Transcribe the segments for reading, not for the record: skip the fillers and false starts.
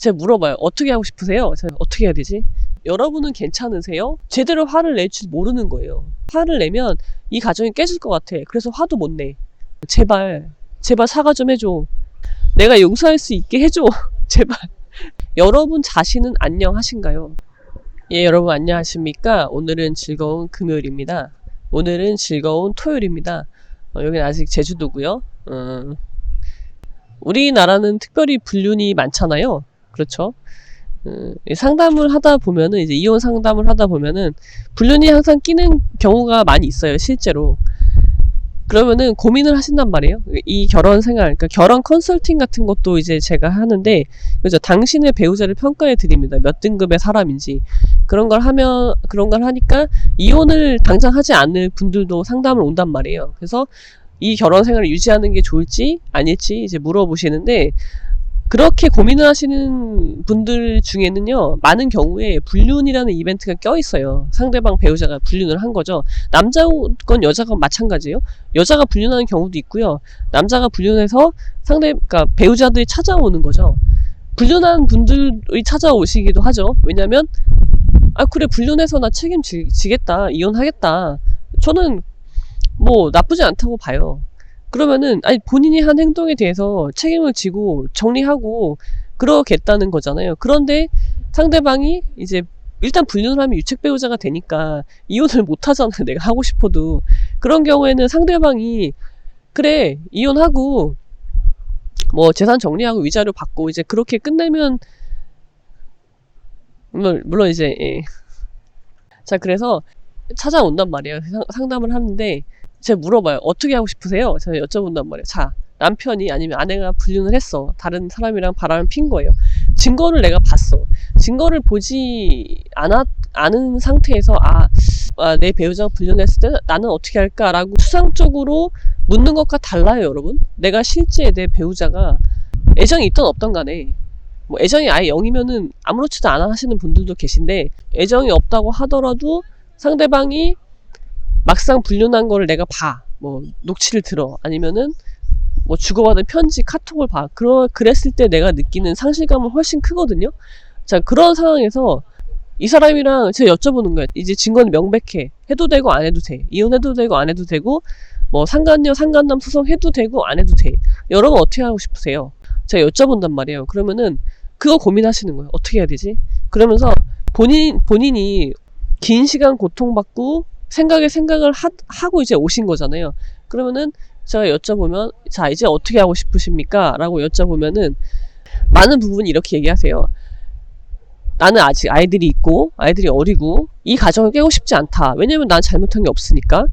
제가 물어봐요. 어떻게 하고 싶으세요? 제가 어떻게 해야 되지? 여러분은 괜찮으세요? 제대로 화를 낼 줄 모르는 거예요. 화를 내면 이 가정이 깨질 것 같아. 그래서 화도 못 내. 제발 사과 좀 해줘. 내가 용서할 수 있게 해줘. 제발. 여러분 자신은 안녕하신가요? 예, 여러분 안녕하십니까? 오늘은 즐거운 금요일입니다. 오늘은 즐거운 토요일입니다. 여기는 아직 제주도고요. 우리나라는 특별히 불륜이 많잖아요. 그렇죠? 상담을 하다 보면은, 이제 이혼 상담을 하다 보면은 불륜이 항상 끼는 경우가 많이 있어요, 실제로. 그러면은 고민을 하신단 말이에요. 이 결혼 생활, 그러니까 결혼 컨설팅 같은 것도 이제 제가 하는데, 그죠? 당신의 배우자를 평가해 드립니다. 몇 등급의 사람인지. 그런 걸 하니까 이혼을 당장 하지 않을 분들도 상담을 온단 말이에요. 그래서 이 결혼 생활을 유지하는 게 좋을지 아닐지 이제 물어보시는데, 그렇게 고민을 하시는 분들 중에는요, 많은 경우에 불륜이라는 이벤트가 껴있어요. 상대방 배우자가 불륜을 한 거죠. 남자건 여자건 마찬가지예요. 여자가 불륜하는 경우도 있고요. 남자가 불륜해서 그러니까 배우자들이 찾아오는 거죠. 불륜한 분들이 찾아오시기도 하죠. 왜냐면, 그래, 불륜해서 나 책임지겠다. 이혼하겠다. 저는 뭐 나쁘지 않다고 봐요. 그러면은 본인이 한 행동에 대해서 책임을 지고 정리하고 그러겠다는 거잖아요. 그런데 상대방이 이제 일단 불륜을 하면 유책 배우자가 되니까 이혼을 못 하잖아요. 내가 하고 싶어도. 그런 경우에는 상대방이 그래, 이혼하고 뭐 재산 정리하고 위자료 받고 이제 그렇게 끝내면, 물론 이제 자, 그래서 찾아온단 말이에요. 상담을 하는데 제가 물어봐요. 어떻게 하고 싶으세요? 제가 여쭤본단 말이에요. 자, 남편이 아니면 아내가 불륜을 했어. 다른 사람이랑 바람을 핀 거예요. 증거를 내가 봤어. 증거를 보지 않은 상태에서 내 배우자가 불륜했을 때 나는 어떻게 할까라고 추상적으로 묻는 것과 달라요, 여러분. 내가 실제 내 배우자가 애정이 있던 없던 간에, 뭐 애정이 아예 0이면은 아무렇지도 않아 하시는 분들도 계신데, 애정이 없다고 하더라도 상대방이 막상 불륜한 거를 내가 봐. 뭐 녹취를 들어. 아니면은 뭐 주고받은 편지, 카톡을 봐. 그랬을 때 내가 느끼는 상실감은 훨씬 크거든요. 자, 그런 상황에서 이 사람이랑 제가 여쭤보는 거예요. 이제 증거는 명백해. 해도 되고 안 해도 돼. 이혼해도 되고 안 해도 되고, 뭐 상간녀, 상간남 소송해도 되고 안 해도 돼. 여러분 어떻게 하고 싶으세요? 제가 여쭤본단 말이에요. 그러면은 그거 고민하시는 거예요. 어떻게 해야 되지? 그러면서 본인이 긴 시간 고통받고 생각을 하고 이제 오신 거잖아요. 그러면은 제가 여쭤보면, 자, 이제 어떻게 하고 싶으십니까? 라고 여쭤보면은 많은 부분이 이렇게 얘기하세요. 나는 아직 아이들이 있고 아이들이 어리고 이 가정을 깨고 싶지 않다. 왜냐면 난 잘못한 게 없으니까.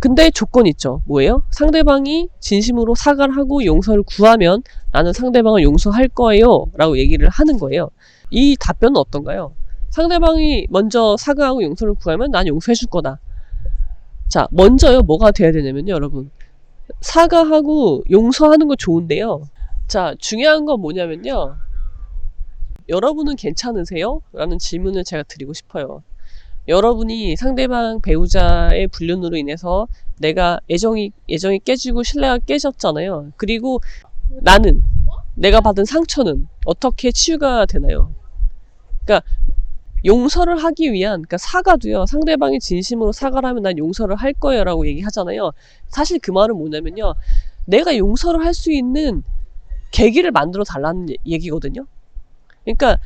근데 조건이 있죠. 뭐예요? 상대방이 진심으로 사과를 하고 용서를 구하면 나는 상대방을 용서할 거예요. 라고 얘기를 하는 거예요. 이 답변은 어떤가요? 상대방이 먼저 사과하고 용서를 구하면 난 용서해 줄 거다. 자, 먼저요, 뭐가 돼야 되냐면요, 여러분. 사과하고 용서하는 거 좋은데요. 자, 중요한 건 뭐냐면요. 여러분은 괜찮으세요? 라는 질문을 제가 드리고 싶어요. 여러분이 상대방 배우자의 불륜으로 인해서 내가 애정이 깨지고 신뢰가 깨졌잖아요. 그리고 내가 받은 상처는 어떻게 치유가 되나요? 그러니까 용서를 하기 위한, 그러니까 사과도요, 상대방이 진심으로 사과를 하면 난 용서를 할 거예요 라고 얘기하잖아요. 사실 그 말은 뭐냐면요, 내가 용서를 할 수 있는 계기를 만들어 달라는 얘기거든요. 그러니까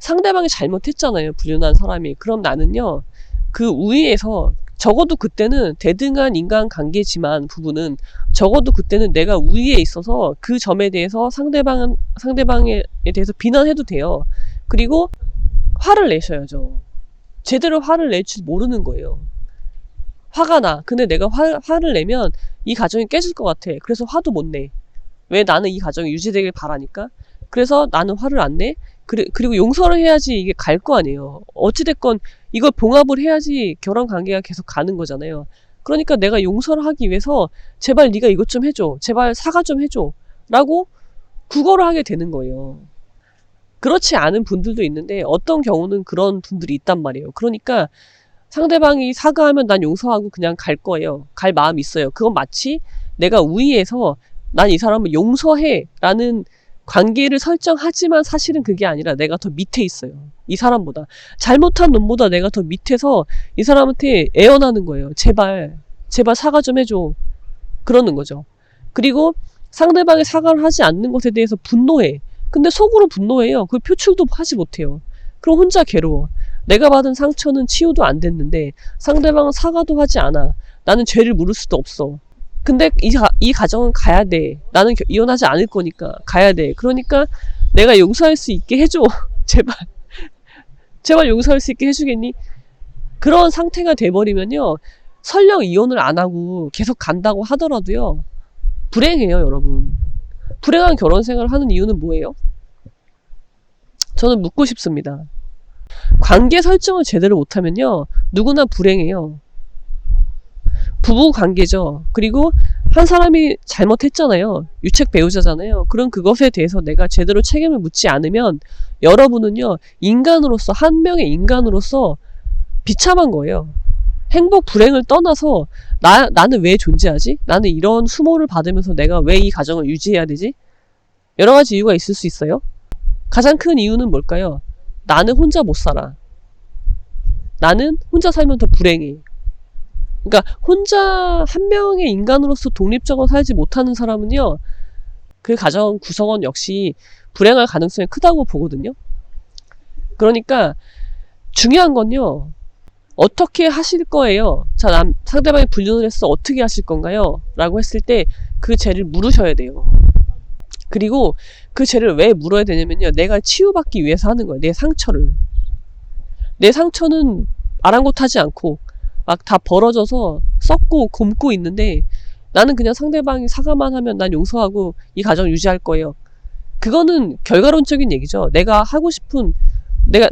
상대방이 잘못했잖아요, 불륜한 사람이. 그럼 나는요, 그 우위에서, 적어도 그때는 대등한 인간관계지만, 부부는 적어도 그때는 내가 우위에 있어서 그 점에 대해서 상대방에 대해서 비난해도 돼요. 그리고 화를 내셔야죠. 제대로 화를 낼 줄 모르는 거예요. 화가 나. 근데 내가 화를 내면 이 가정이 깨질 것 같아. 그래서 화도 못 내. 왜? 나는 이 가정이 유지되길 바라니까. 그래서 나는 화를 안 내. 그리고 용서를 해야지 이게 갈 거 아니에요. 어찌됐건 이걸 봉합을 해야지 결혼 관계가 계속 가는 거잖아요. 그러니까 내가 용서를 하기 위해서 제발 네가 이것 좀 해줘. 제발 사과 좀 해줘. 라고 구걸을 하게 되는 거예요. 그렇지 않은 분들도 있는데 어떤 경우는 그런 분들이 있단 말이에요. 그러니까 상대방이 사과하면 난 용서하고 그냥 갈 거예요. 갈 마음이 있어요. 그건 마치 내가 우위에서 난 이 사람을 용서해 라는 관계를 설정하지만 사실은 그게 아니라 내가 더 밑에 있어요. 이 사람보다. 잘못한 놈보다 내가 더 밑에서 이 사람한테 애원하는 거예요. 제발 사과 좀 해줘. 그러는 거죠. 그리고 상대방이 사과를 하지 않는 것에 대해서 분노해. 근데 속으로 분노해요. 그 표출도 하지 못해요. 그럼 혼자 괴로워. 내가 받은 상처는 치유도 안 됐는데 상대방은 사과도 하지 않아. 나는 죄를 물을 수도 없어. 근데 이 가정은 가야 돼. 나는 이혼하지 않을 거니까 가야 돼. 그러니까 내가 용서할 수 있게 해줘. 제발 용서할 수 있게 해주겠니? 그런 상태가 돼버리면요. 설령 이혼을 안 하고 계속 간다고 하더라도요. 불행해요, 여러분. 불행한 결혼 생활을 하는 이유는 뭐예요? 저는 묻고 싶습니다. 관계 설정을 제대로 못하면요. 누구나 불행해요. 부부 관계죠. 그리고 한 사람이 잘못했잖아요. 유책 배우자잖아요. 그럼 그것에 대해서 내가 제대로 책임을 묻지 않으면 여러분은요. 인간으로서 한 명의 인간으로서 비참한 거예요. 행복 불행을 떠나서 나는 왜 존재하지? 나는 이런 수모를 받으면서 내가 왜 이 가정을 유지해야 되지? 여러 가지 이유가 있을 수 있어요. 가장 큰 이유는 뭘까요? 나는 혼자 못 살아. 나는 혼자 살면 더 불행해. 그러니까 혼자 한 명의 인간으로서 독립적으로 살지 못하는 사람은요. 그 가정 구성원 역시 불행할 가능성이 크다고 보거든요. 그러니까 중요한 건요. 어떻게 하실 거예요? 자, 상대방이 불륜을 했어. 어떻게 하실 건가요? 라고 했을 때 그 죄를 물으셔야 돼요. 그리고 그 죄를 왜 물어야 되냐면요. 내가 치유받기 위해서 하는 거예요. 내 상처를. 내 상처는 아랑곳하지 않고 막 다 벌어져서 썩고 곪고 있는데 나는 그냥 상대방이 사과만 하면 난 용서하고 이 가정 유지할 거예요. 그거는 결과론적인 얘기죠. 내가 하고 싶은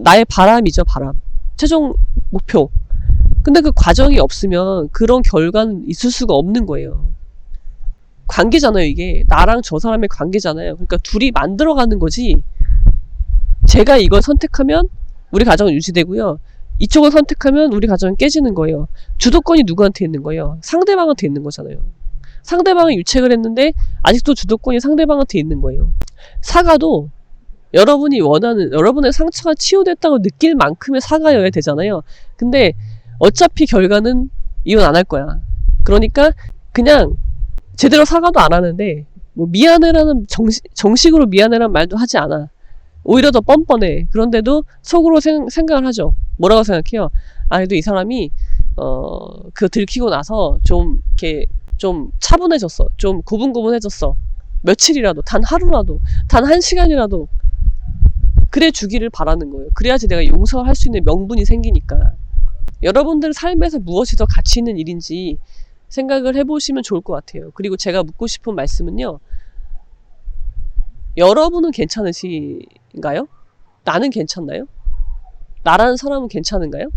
나의 바람이죠. 바람. 최종 목표. 근데 그 과정이 없으면 그런 결과는 있을 수가 없는 거예요. 관계잖아요, 이게. 나랑 저 사람의 관계잖아요. 그러니까 둘이 만들어가는 거지. 제가 이걸 선택하면 우리 가정은 유지되고요. 이쪽을 선택하면 우리 가정은 깨지는 거예요. 주도권이 누구한테 있는 거예요? 상대방한테 있는 거잖아요. 상대방은 유책을 했는데 아직도 주도권이 상대방한테 있는 거예요. 사과도 여러분이 원하는, 여러분의 상처가 치유됐다고 느낄 만큼의 사과여야 되잖아요. 근데 어차피 결과는 이혼 안 할 거야. 그러니까 그냥 제대로 사과도 안 하는데 뭐 미안해라는 정식으로 미안해라는 말도 하지 않아. 오히려 더 뻔뻔해. 그런데도 속으로 생각을 하죠. 뭐라고 생각해요? 아, 그래도 이 사람이 그거 들키고 나서 좀 이렇게 좀 차분해졌어. 좀 고분고분해졌어. 며칠이라도, 단 하루라도, 단 1시간이라도 그래 주기를 바라는 거예요. 그래야지 내가 용서할 수 있는 명분이 생기니까. 여러분들 삶에서 무엇이 더 가치 있는 일인지 생각을 해보시면 좋을 것 같아요. 그리고 제가 묻고 싶은 말씀은요. 여러분은 괜찮으신가요? 나는 괜찮나요? 나라는 사람은 괜찮은가요?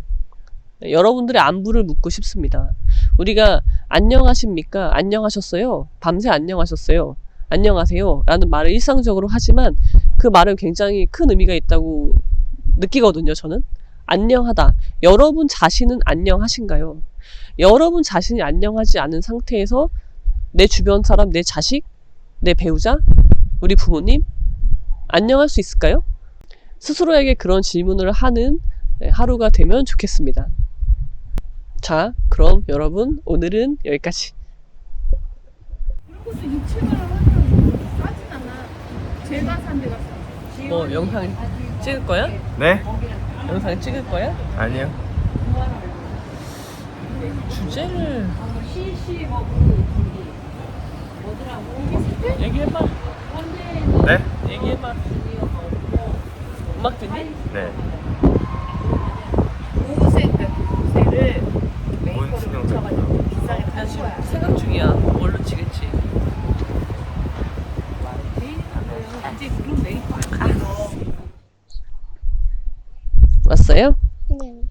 네, 여러분들의 안부를 묻고 싶습니다. 우리가 안녕하십니까? 안녕하셨어요? 밤새 안녕하셨어요? 안녕하세요? 라는 말을 일상적으로 하지만 그 말은 굉장히 큰 의미가 있다고 느끼거든요, 저는. 안녕하다. 여러분 자신은 안녕하신가요? 여러분 자신이 안녕하지 않은 상태에서 내 주변 사람, 내 자식, 내 배우자, 우리 부모님 안녕할 수 있을까요? 스스로에게 그런 질문을 하는 하루가 되면 좋겠습니다. 자, 그럼 여러분 오늘은 여기까지. 그리고 6,000원 하면 싸진 않아. 제가 산 데가 싸. 뭐 영상 찍을 거야? 네? 영상 찍을 거야? 아니요. 주제를 얘기해봐. 네? 얘기해봐. 음악 듣니? 네. 보호세를 뭔 신경 써요? 비싸게 나 판 지금 거야. 생각 중이야. 뭘로 치겠지? 이제 그런 메이크업 왔어요? 네.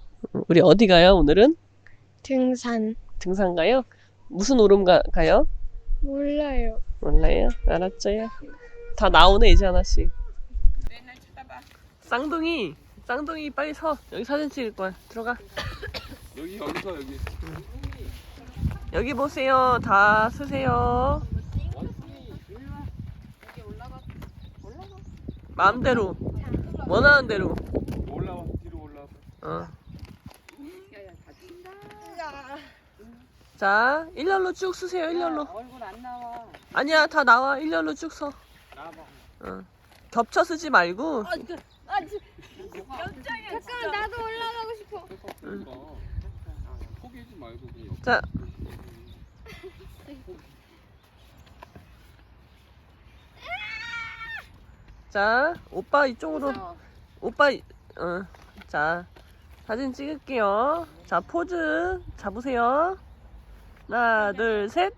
우리 어디 가요, 오늘은? 등산. 등산 가요? 무슨 오름 가요? 몰라요. 몰라요? 알았죠요. 다 나오네, 이제 하나씩. 맨날 쳐다봐. 쌍둥이 빨리 서. 여기 사진 찍을 거야. 들어가. 여기서 여기. 여기 보세요. 다 쓰세요. 여기 올라가. 올라가. 마음대로 원하는 대로. 올라와 뒤로 올라와. 어. 야야 다친다. 자, 일렬로 쭉 쓰세요. 일렬로. 얼굴 안 나와. 아니야, 다 나와. 일렬로 쭉 서. 나봐. 어. 겹쳐 쓰지 말고. 깜짝이야. 잠깐만 나도 올라가고 싶어. 그러니까 포기하지 말고 그냥 옆에. 자, 자, 오빠 이쪽으로. 오빠, 자, 사진 찍을게요. 자, 포즈 잡으세요. 하나, 둘, 셋.